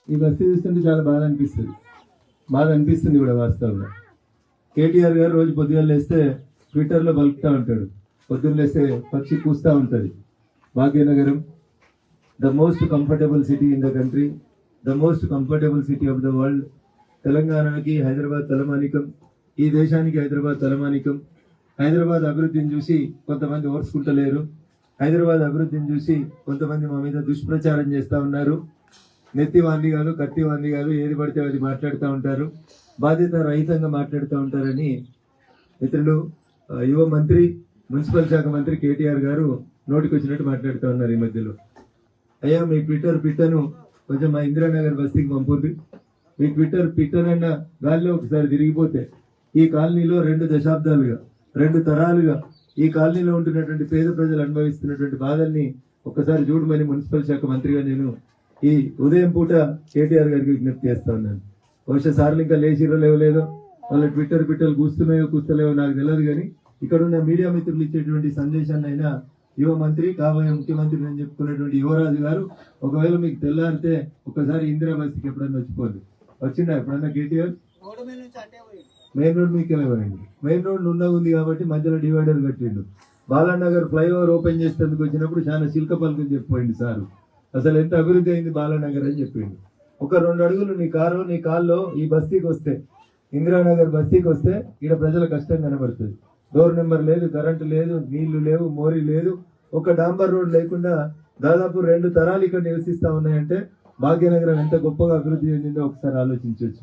ఈ బస్తీ చూస్తుంటే చాలా బాధ అనిపిస్తుంది కూడా వాస్తవంగా. కేటీఆర్ గారు రోజు పొద్దుగా లేస్తే ట్విట్టర్లో బలుకుతూ ఉంటాడు, పొద్దున్న లేస్తే పక్షి కూస్తూ ఉంటుంది. Bhagyanagaram the most comfortable city in the country, the most comfortable city of the world. తెలంగాణకి హైదరాబాద్ తలమానికం, ఈ దేశానికి హైదరాబాద్ తలమానికం. హైదరాబాద్ అభివృద్ధిని చూసి కొంతమంది ఓర్చుకుంటలేరు, హైదరాబాద్ అభివృద్ధిని చూసి కొంతమంది మా మీద దుష్ప్రచారం చేస్తూ ఉన్నారు. నెత్తి వాంది కాదు, కత్తి వాంది కాదు, ఏది పడితే అది మాట్లాడుతూ ఉంటారు, బాధ్యత రహితంగా మాట్లాడుతూ ఉంటారని మిత్రులు యువ మంత్రి, మున్సిపల్ శాఖ మంత్రి కేటీఆర్ గారు నోటికి వచ్చినట్టు మాట్లాడుతూ ఉన్నారు ఈ మధ్యలో. అయ్యా మీ ట్విట్టర్ పిట్టను కొంచెం మా ఇందిరానగర్ బస్తీకి పంపుద్ది. మీ ట్విట్టర్ పిట్టనన్న గాల్లో ఒకసారి తిరిగిపోతే ఈ కాలనీలో 2 దశాబ్దాలుగా 2 తరాలుగా ఈ కాలనీలో ఉంటున్నటువంటి పేద ప్రజలు అనుభవిస్తున్నటువంటి బాధల్ని ఒక్కసారి చూడమని మున్సిపల్ శాఖ మంత్రిగా నేను ఈ ఉదయం పూట కేటీఆర్ గారికి విజ్ఞప్తి చేస్తా ఉన్నాను. బహుశా సార్లు ఇంకా లేచిరో లేవలేదో, వాళ్ళ ట్విట్టర్ పిట్టలు కూస్తున్నాయో కూస్తలేవో నాకు తెలియదు, కానీ ఇక్కడ ఉన్న మీడియా మిత్రులు ఇచ్చేటువంటి సందేశాన్ని అయినా యువ మంత్రి, కాబోయే ముఖ్యమంత్రి అని చెప్పుకున్నటువంటి యువరాజు గారు ఒకవేళ మీకు తెల్లారితే ఒక్కసారి ఇందిరా బస్తీకి ఎప్పుడన్నా వచ్చిపోదు. వచ్చిందా ఎప్పుడన్నా కేటీఆర్? మెయిన్ రోడ్ మీకు వెళ్ళిపోయింది. మెయిన్ రోడ్ ఉన్న ఉంది కాబట్టి మధ్యలో డివైడర్ కట్టిండు. బాలానగర్ ఫ్లైఓవర్ ఓపెన్ చేసేందుకు వచ్చినప్పుడు చాలా శిల్క పలుకుని చెప్పిపోయింది సార్, అసలు ఎంత అభివృద్ధి అయింది బాలానగర్ అని చెప్పిండు. ఒక 2 అడుగులు నీ కాల్లో ఈ బస్తీకి వస్తే, ఇందిరానగర్ బస్తీకి వస్తే ఇక్కడ ప్రజల కష్టం కనబడుతుంది. డోర్ నెంబర్ లేదు, కరెంటు లేదు, నీళ్లు లేవు, మోరీ లేదు, ఒక డాంబర్ రోడ్ లేకుండా దాదాపు 2 తరాలు ఇక్కడ నివసిస్తా ఉన్నాయంటే భాగ్యనగరం ఎంత గొప్పగా అభివృద్ధి చెందిందో ఒకసారి ఆలోచించవచ్చు.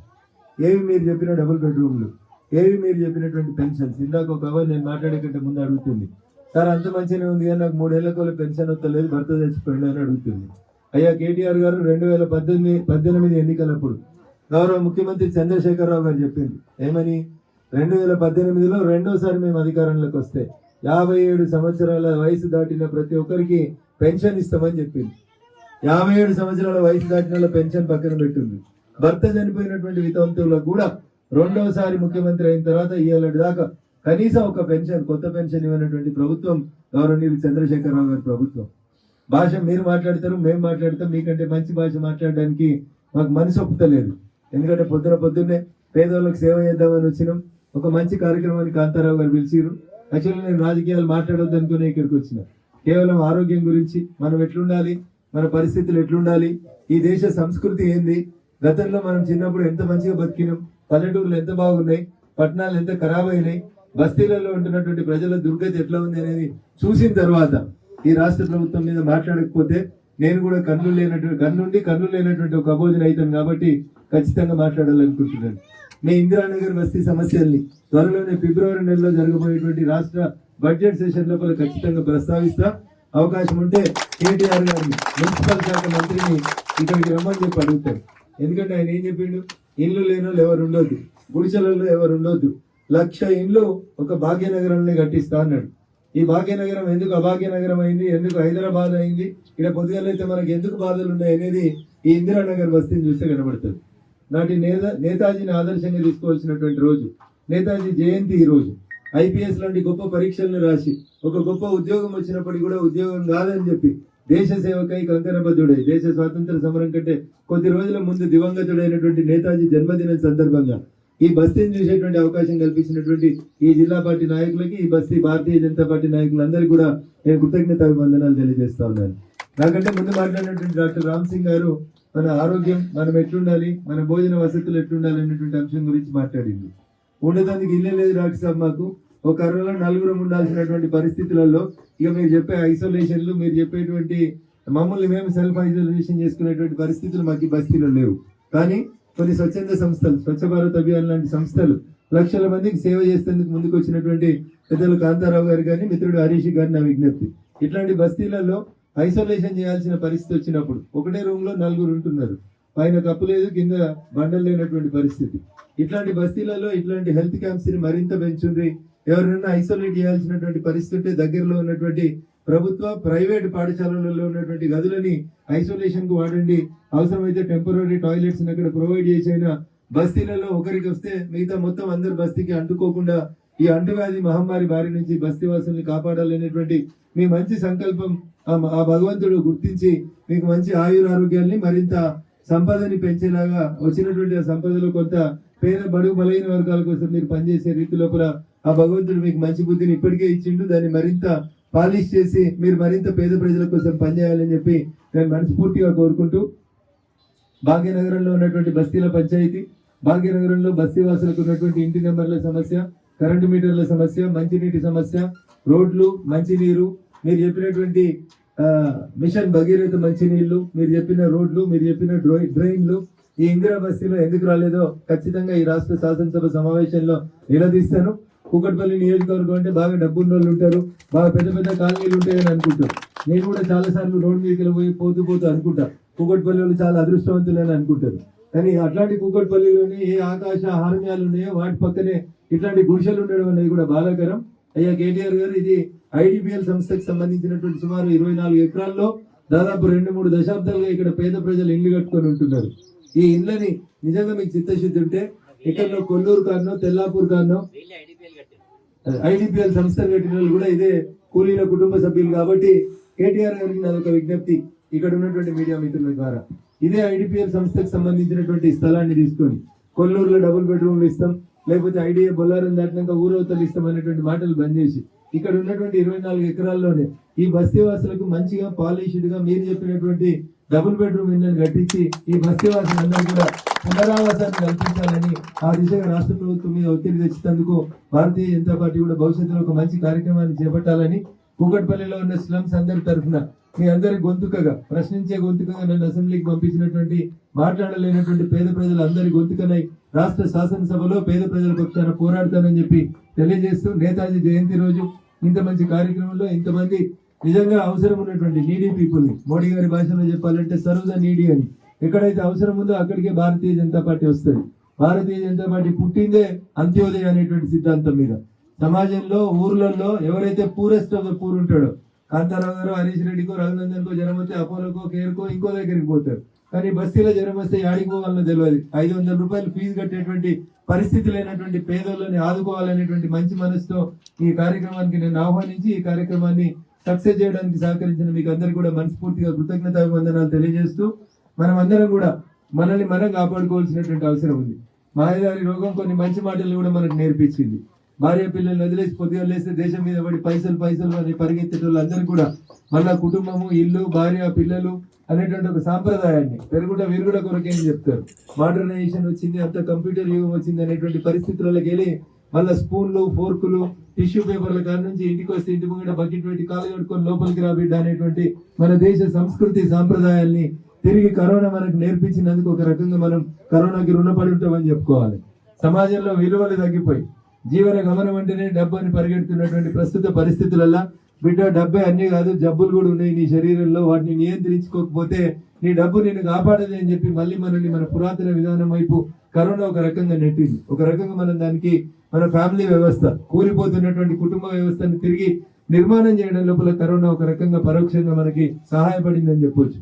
ఏవి మీరు చెప్పిన డబుల్ బెడ్రూమ్లు, ఏవి మీరు చెప్పినటువంటి పెన్షన్స్. ఇందాక ఒక అవర్ నేను మాట్లాడే కంటే ముందు అడుగుతుంది, సార్ అంత మంచిగానే ఉంది కానీ నాకు 3 ఏళ్ల పెన్షన్ వస్తలేదు, భర్త చచ్చిపోయింది అని అడుగుతుంది. అయ్యా కేటీఆర్ గారు 2018 ఎన్నికలప్పుడు గౌరవ ముఖ్యమంత్రి చంద్రశేఖరరావు గారు చెప్పింది ఏమని, 2018లో రెండోసారి మేము అధికారంలోకి వస్తే 57 సంవత్సరాల వయసు దాటిన ప్రతి ఒక్కరికి పెన్షన్ ఇస్తామని చెప్పింది. 57 సంవత్సరాల వయసు దాటిన పెన్షన్ పక్కన పెట్టింది. భర్త చనిపోయినటువంటి వితంతువులకు కూడా రెండోసారి ముఖ్యమంత్రి అయిన తర్వాత ఇవాళ దాకా కనీసం ఒక పెన్షన్, కొత్త పెన్షన్ ఇవ్వనటువంటి ప్రభుత్వం గౌరవనీయులు చంద్రశేఖరరావు గారి ప్రభుత్వం. భాష మీరు మాట్లాడతారు, మేము మాట్లాడతాం, మీకంటే మంచి భాష మాట్లాడడానికి మాకు మనసు ఒప్పుతలేదు. ఎందుకంటే పొద్దున్నే పేదవాళ్ళకి సేవ చేద్దామని వచ్చినాం. ఒక మంచి కార్యక్రమాన్ని కాంతారావు గారు పిలిచిరు. యాక్చువల్లీ నేను రాజకీయాలు మాట్లాడొద్దు అనుకునే ఇక్కడికి వచ్చిన, కేవలం ఆరోగ్యం గురించి, మనం ఎట్లుండాలి, మన పరిస్థితులు ఎట్లుండాలి, ఈ దేశ సంస్కృతి ఏంది, గతంలో మనం చిన్నప్పుడు ఎంత మంచిగా బతికినాం, పల్లెటూర్లు ఎంత బాగున్నాయి, పట్టణాలు ఎంత ఖరాబ్ అయినాయి, బస్తీలలో ఉంటున్నటువంటి ప్రజల దుర్గతి ఎట్లా ఉంది అనేది చూసిన తర్వాత ఈ రాష్ట్ర ప్రభుత్వం మీద మాట్లాడకపోతే నేను కూడా కన్ను లేనటువంటి ఒక అబోధన అవుతాను. కాబట్టి ఖచ్చితంగా మాట్లాడాలనుకుంటున్నాను. మీ ఇందిరానగర్ బస్తీ సమస్యల్ని త్వరలోనే ఫిబ్రవరి నెలలో జరగబోయేటువంటి రాష్ట్ర బడ్జెట్ సెషన్ లోపల ఖచ్చితంగా ప్రస్తావిస్తా. అవకాశం ఉంటే కేటీఆర్ గారిని, మున్సిపల్ శాఖ మంత్రిని ఇక్కడికి రమ్మని చెప్పి అడుగుతారు. ఎందుకంటే ఆయన ఏం చెప్పిండు, ఇల్లు లేని వాళ్ళు ఎవరు ఉండొద్దు, గుడిసెలలో ఎవరు ఉండొద్దు, 1,00,000 ఇండ్లు ఒక భాగ్యనగరంలో కట్టిస్తా అన్నాడు. ఈ భాగ్యనగరం ఎందుకు అభాగ్యనగరం అయింది, ఎందుకు హైదరాబాద్ అయింది, ఇక్కడ పొద్దుగాలైతే మనకి ఎందుకు బాధలు ఉన్నాయి అనేది ఈ ఇందిరానగర్ బస్తీని చూస్తే కనబడుతుంది. నాటి నేతాజీని ఆదర్శంగా తీసుకోవాల్సినటువంటి రోజు, నేతాజీ జయంతి ఈ రోజు. IPS లాంటి గొప్ప పరీక్షలను రాసి ఒక గొప్ప ఉద్యోగం వచ్చినప్పటికీ కూడా ఉద్యోగం కాదని చెప్పి దేశ సేవకై కంకణబద్ధుడై దేశ స్వాతంత్ర సమరం కంటే కొద్ది రోజుల ముందు దివంగతుడైనటువంటి నేతాజీ జన్మదినం సందర్భంగా ఈ బస్తీని చూసేటువంటి అవకాశం కల్పించినటువంటి ఈ జిల్లా పార్టీ నాయకులకి, ఈ బస్తీ భారతీయ జనతా పార్టీ నాయకులందరికీ కూడా నేను కృతజ్ఞతాభివందనాలు తెలియజేస్తా ఉన్నాను. నాకంటే ముందు మాట్లాడినటువంటి డాక్టర్ రామ్ సింగ్ గారు మన ఆరోగ్యం, మనం ఎట్లుండాలి, మన భోజన వసతులు ఎట్లుండాలి అనేటువంటి అంశం గురించి మాట్లాడింది. ఉండేదానికి ఇల్లే లేదు డాక్టర్ సాబ్, మాకు ఒక అరలో 4 ఉండాల్సినటువంటి పరిస్థితులలో ఇక మీరు చెప్పే ఐసోలేషన్లు, మీరు చెప్పేటువంటి మమ్మల్ని మేము సెల్ఫ్ ఐసోలేషన్ చేసుకునేటువంటి పరిస్థితులు మాకు బస్తీలో లేవు. కానీ కొన్ని స్వచ్ఛంద సంస్థలు, స్వచ్ఛ భారత్ అభియాన్ లాంటి సంస్థలు 1,00,000 మందికి సేవ చేసేందుకు ముందుకు వచ్చినటువంటి పెద్దలు కాంతారావు గారు కానీ, మిత్రుడు హరీష్ గారి నా విజ్ఞప్తి, ఇట్లాంటి బస్తీలలో ఐసోలేషన్ చేయాల్సిన పరిస్థితి వచ్చినప్పుడు ఒకటే రూమ్ లో 4 ఉంటున్నారు, పైన కప్పు లేదు, కింద బండలు లేనటువంటి పరిస్థితి. ఇట్లాంటి బస్తీలలో ఇట్లాంటి హెల్త్ క్యాంప్స్ ని మరింత పెంచుంది. ఎవరైనా ఐసోలేట్ చేయాల్సినటువంటి పరిస్థితి దగ్గరలో ఉన్నటువంటి ప్రభుత్వ ప్రైవేట్ పాఠశాలలలో ఉన్నటువంటి గదులని ఐసోలేషన్ కు వాడండి. అవసరమైతే టెంపరీ టాయిలెట్స్ అక్కడ ప్రొవైడ్ చేసైనా బస్తీలలో ఒకరికి వస్తే మిగతా మొత్తం అందరు బస్తీకి అంటుకోకుండా ఈ అంటువ్యాధి మహమ్మారి బారి నుంచి బస్తీవాసుల్ని కాపాడాలనేటువంటి మీ మంచి సంకల్పం ఆ భగవంతుడు గుర్తించి మీకు మంచి ఆయురారోగ్యాన్ని, మరింత సంపదని పెంచేలాగా వచ్చినటువంటి ఆ సంపదలో కొంత పేద బడుగు బలైన వర్గాల కోసం మీరు పనిచేసే రీతి లోపల ఆ భగవంతుడు మీకు మంచి బుద్ధిని ఇప్పటికే ఇచ్చిండు. దాన్ని మరింత పాలిష్ చేసి మీరు మరింత పేద ప్రజల కోసం పనిచేయాలని చెప్పి నేను మనస్ఫూర్తిగా కోరుకుంటూ, భాగ్యనగరంలో ఉన్నటువంటి బస్తీల పంచాయతీ, భాగ్యనగరంలో బస్తీ వాసులకు ఉన్నటువంటి ఇంటి నెంబర్ల సమస్య, కరెంటు మీటర్ల సమస్య, మంచినీటి సమస్య, రోడ్లు, మంచినీరు, మీరు చెప్పినటువంటి మిషన్ భగీరథ మంచినీళ్లు, మీరు చెప్పిన రోడ్లు, మీరు చెప్పిన డ్రైన్లు, ఈ ఇందిరా బస్తీలో ఎందుకు రాలేదో ఖచ్చితంగా ఈ రాష్ట్ర శాసనసభ సమావేశంలో నిలదీస్తాను. కూకట్పల్లి నియోజకవర్గం అంటే బాగా డబ్బున్న వాళ్ళు ఉంటారు, బాగా పెద్ద పెద్ద కాలనీలు ఉంటాయని అనుకుంటారు. నేను కూడా చాలా సార్లు రోడ్డు మీదకి పోయి పోతూ అనుకుంటా కూకట్పల్లి వాళ్ళు చాలా అదృష్టవంతులని అనుకుంటారు. కానీ అట్లాంటి కూకట్పల్లిలోనే ఏ ఆకాశ హార్మ్యాలు ఉన్నాయో వాటి పక్కనే ఇట్లాంటి గుడిసెలు ఉండడం అనేది కూడా బాధాకరం. అయ్యా కేటీఆర్ గారు, ఇది ఐడిపిఎల్ సంస్థకు సంబంధించినటువంటి సుమారు 24 ఎకరాల్లో దాదాపు 2-3 దశాబ్దాలుగా ఇక్కడ పేద ప్రజలు ఇల్లు కట్టుకొని ఉంటున్నారు. ఈ ఇళ్ళని నిజంగా మీకు చిత్తశుద్ధి ఉంటే ఇక్కడ కొల్లూరు కానో తెల్లాపూర్ కానో ఐడిపిఎల్ సంస్థలు కట్టిన వాళ్ళు కూడా ఇదే కూలీల కుటుంబ సభ్యులు. కాబట్టి కేటీఆర్ గారికి నాదొక విజ్ఞప్తి, ఇక్కడ ఉన్నటువంటి మీడియా మిత్రుల ద్వారా, ఇదే ఐడిపిఎల్ సంస్థకు సంబంధించినటువంటి స్థలాన్ని తీసుకొని కొల్లూరులో డబుల్ బెడ్రూమ్లు ఇస్తాం, లేకపోతే ఐడిఏ బొల్లారం దాటినాక ఊరవతలు ఇస్తాం అనేటువంటి మాటలు బంద్ చేసి ఇక్కడ ఉన్నటువంటి 24 ఎకరాల్లోనే ఈ బస్తీవాసులకు మంచిగా పాలిష్డ్ గా మీరు చెప్పినటువంటి డబుల్ బెడ్రూమ్ ఇళ్ళని కట్టించి ఈ బస్తీవాసులందరూ కూడా పునరావాసాన్ని కల్పించాలని ఆ దిశగా రాష్ట్ర ప్రభుత్వం మీద ఒత్తిడి తెచ్చినందుకు భారతీయ జనతా పార్టీ కూడా భవిష్యత్తులో ఒక మంచి కార్యక్రమాన్ని చేపట్టాలని కూకట్పల్లిలో ఉన్న స్లమ్స్ అందరి తరఫున మీ అందరి గొంతుకగా, ప్రశ్నించే గొంతుకగా నన్ను అసెంబ్లీకి పంపించినటువంటి మాట్లాడలేనటువంటి పేద ప్రజలు అందరి గొంతుకనై రాష్ట్ర శాసనసభలో పేద ప్రజల పక్షాన పోరాడతానని చెప్పి తెలియజేస్తూ, నేతాజీ జయంతి రోజు ఇంత మంచి కార్యక్రమంలో ఇంతమంది నిజంగా అవసరం ఉన్నటువంటి నీడీ పీపుల్ ని, మోడీ గారి భాషలో చెప్పాలంటే సర్వ్ ద నీడీ అని, ఎక్కడైతే అవసరం ఉందో అక్కడికే భారతీయ జనతా పార్టీ వస్తుంది. భారతీయ జనతా పార్టీ పుట్టిందే అంత్యోదయ అనేటువంటి సిద్ధాంతం మీద. సమాజంలో ఊర్లలో ఎవరైతే పూరెస్ట్ ఆఫ్ ద పూర్ ఉంటాడో, కాంతారావు గారు, హరీష్ రెడ్డికో, రఘునందన్కో జ్వరం వస్తే అపోలోకో, కేర్కో ఇంకో దగ్గరికి పోతారు. కానీ బస్తీలో జ్వరం వస్తే యాడికి పోవాలనో తెలియదు. 500 రూపాయలు ఫీజు కట్టేటువంటి పరిస్థితి లేనటువంటి పేదోళ్ళని ఆదుకోవాలనేటువంటి మంచి మనసుతో ఈ కార్యక్రమానికి నేను ఆహ్వానించి ఈ కార్యక్రమాన్ని సక్సెస్ చేయడానికి సహకరించిన మీకు అందరికీ కూడా మనస్ఫూర్తిగా కృతజ్ఞతాభివందనాలు తెలియజేస్తూ, మనం అందరం కూడా మనల్ని మనం కాపాడుకోవాల్సినటువంటి అవసరం ఉంది. మాయదారి రోగం కొన్ని మంచి మాటలు కూడా మనకు నేర్పించింది. భార్య పిల్లల్ని వదిలేసి పొద్దుగా లేస్తే దేశం మీద పడి పైసలు అని పరిగెత్తేటోళ్ళు అందరూ కూడా మళ్ళా కుటుంబము, ఇల్లు, భార్య, పిల్లలు అనేటువంటి ఒక సాంప్రదాయాన్ని పెరుగుట విరుగుట కొరకేం చెప్తారు. మోడర్నైజేషన్ వచ్చింది, అంత కంప్యూటర్ యుగం వచ్చింది అనేటువంటి పరిస్థితులకి వెళ్ళి మళ్ళీ స్పూన్లు, ఫోర్కులు, టిష్యూ పేపర్ల కాడ నుంచి ఇంటికి వస్తే ఇంటి ముంగట బకెట్ పెట్టి కాలు కట్టుకొని లోపలికి రాబిడ్డ అనేటువంటి మన దేశ సంస్కృతి సాంప్రదాయాల్ని తిరిగి కరోనా మనకు నేర్పించినందుకు ఒక రకంగా మనం కరోనాకి రుణపడి ఉంటామని చెప్పుకోవాలి. సమాజంలో విలువలు తగ్గిపోయి జీవన గమనం అంటేనే డబ్బు అని పరిగెడుతున్నటువంటి ప్రస్తుత పరిస్థితులలో బిడ్డ, డబ్బే అన్ని కాదు, జబ్బులు కూడా ఉన్నాయి నీ శరీరంలో, వాటిని నియంత్రించుకోకపోతే నీ డబ్బు నిన్ను కాపాడదు అని చెప్పి మళ్ళీ మనల్ని మన పురాతన విధానం వైపు కరోనా ఒక రకంగా నెట్టింది. ఒక రకంగా మనం దానికి మన ఫ్యామిలీ వ్యవస్థ, కూలిపోతున్నటువంటి కుటుంబ వ్యవస్థను తిరిగి నిర్మాణం చేయడం లోపల కరోనా ఒక రకంగా పరోక్షంగా మనకి సహాయపడింది అని చెప్పొచ్చు.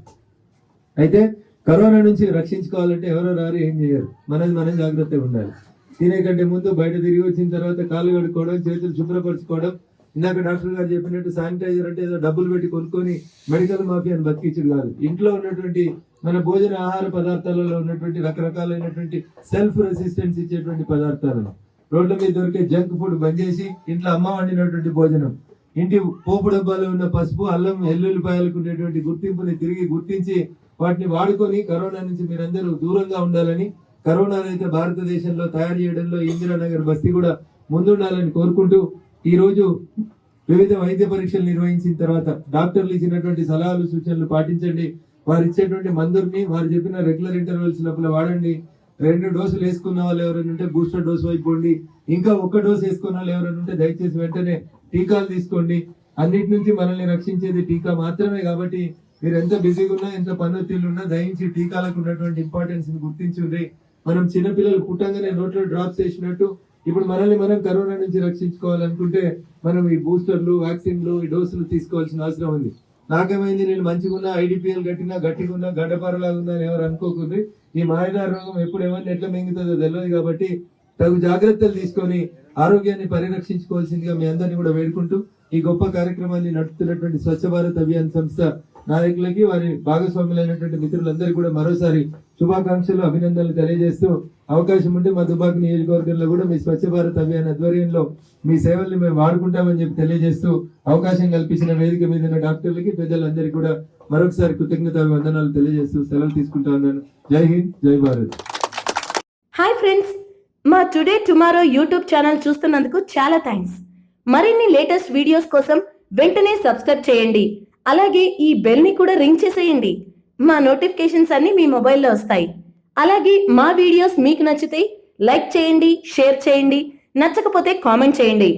అయితే కరోనా నుంచి రక్షించుకోవాలంటే ఎవరో రారు, ఏం చేయరు, మనం జాగ్రత్తగా ఉండాలి. తినే కంటే ముందు బయట తిరిగి వచ్చిన తర్వాత కాళ్ళు కడుక్కోవడం, చేతులు శుభ్రపరచుకోవడం, ఇందాక డాక్టర్ గారు చెప్పినట్టు శానిటైజర్ అంటే ఏదో డబ్బులు పెట్టి కొనుక్కొని మెడికల్ మాఫియాని బతికించుడు కాదు. ఇంట్లో ఉన్నటువంటి మన భోజన ఆహార పదార్థాలలో ఉన్నటువంటి రకరకాలైనటువంటి సెల్ఫ్ రెసిస్టెన్స్ ఇచ్చేటువంటి పదార్థాలను, రోడ్ల మీద దొరికే జంక్ ఫుడ్ బంద్ చేసి ఇంట్లో అమ్మ వండినటువంటి భోజనం, ఇంటి పోపు డబ్బాలో ఉన్న పసుపు, అల్లం, ఎల్లుల్లిపాయలకు ఉండేటువంటి గుర్తింపుని తిరిగి గుర్తించి వాటిని వాడుకొని కరోనా నుంచి మీరందరూ దూరంగా ఉండాలని, కరోనా అయితే భారతదేశంలో తయారు చేయడంలో ఇందిరానగర్ బస్తీ కూడా ముందుండాలని కోరుకుంటూ, ఈ రోజు వివిధ వైద్య పరీక్షలు నిర్వహించిన తర్వాత డాక్టర్లు ఇచ్చినటువంటి సలహాలు, సూచనలు పాటించండి. వారు ఇచ్చేటువంటి మందుల్ని వారు చెప్పిన రెగ్యులర్ ఇంటర్వెల్స్ లోపల వాడండి. 2 డోసులు వేసుకున్న వాళ్ళు ఎవరైనా ఉంటే బూస్టర్ డోసు అయిపోండి. ఇంకా 1 డోసు వేసుకున్న వాళ్ళు ఎవరైనా ఉంటే దయచేసి వెంటనే టీకాలు తీసుకోండి. అన్నిటి నుంచి మనల్ని రక్షించేది టీకా మాత్రమే. కాబట్టి మీరు ఎంత బిజీగా ఉన్నా, ఎంత పన్నొత్తిళ్ళు ఉన్నా దయించి టీకాలకు ఉన్నటువంటి ఇంపార్టెన్స్ ని గుర్తించుండ్రి. మనం చిన్నపిల్లలు పుట్టంగానే నోట్లో డ్రాప్స్ వేసినట్టు ఇప్పుడు మనల్ని మనం కరోనా నుంచి రక్షించుకోవాలనుకుంటే మనం ఈ బూస్టర్లు, వ్యాక్సిన్లు, ఈ డోసులు తీసుకోవాల్సిన అవసరం ఉంది. నాకేమైంది, నేను మంచిగా ఉన్నా, ఐడిపిఎల్ గట్టిగా ఉన్నా, గడ్డపారలాగా ఉన్నా అని ఎవరు అనుకోకుంది. ఈ మాయదార రోగం ఎప్పుడు ఎవరిని ఎట్లా మింగుతుందో తెలియదు. కాబట్టి తగు జాగ్రత్తలు తీసుకొని ఆరోగ్యాన్ని పరిరక్షించుకోవాల్సిందిగా మీ అందరినీ కూడా వేడుకుంటూ, ఈ గొప్ప కార్యక్రమాన్ని నడుపుతున్నటువంటి స్వచ్ఛ భారత్ అభియాన్ సంస్థ నాయకులకి వారి భాగస్వాములైనటువంటి మిత్రులందరికీ కూడా మరోసారి శుభాకాంక్షలు అభినందనలు తెలియజేస్తూ అవకాశం ఉంటే మా దుబాక్ నియోజకవర్గంలో కూడా మీ స్వచ్ఛ భారత్ అభియాన్ ఆధ్వర్యంలో మీ సేవల్ని మేము వాడుకుంటామని చెప్పి తెలియజేస్తూ అవకాశం కల్పించిన వేదిక మీద ఉన్న డాక్టర్లకి ప్రజలందరికీ కూడా మరొకసారి కృతజ్ఞత వందనాలు తెలియజేస్తూ సెలవు తీసుకుంటా ఉన్నాను. జై హింద్, జై భారత్. హాయ్ ఫ్రెండ్స్, మా టుడే టుమారో యూట్యూబ్ ఛానల్ చూస్తున్నందుకు చాలా థ్యాంక్స్. మరిన్ని లేటెస్ట్ వీడియోస్ కోసం వెంటనే సబ్స్క్రైబ్ చేయండి. అలాగే ఈ బెల్ ని కూడా రింగ్ చేసేయండి. మా నోటిఫికేషన్స్ అన్ని మీ మొబైల్లో వస్తాయి. అలాగే మా వీడియోస్ మీకు నచ్చితే లైక్ చేయండి, షేర్ చేయండి, నచ్చకపోతే కామెంట్ చేయండి.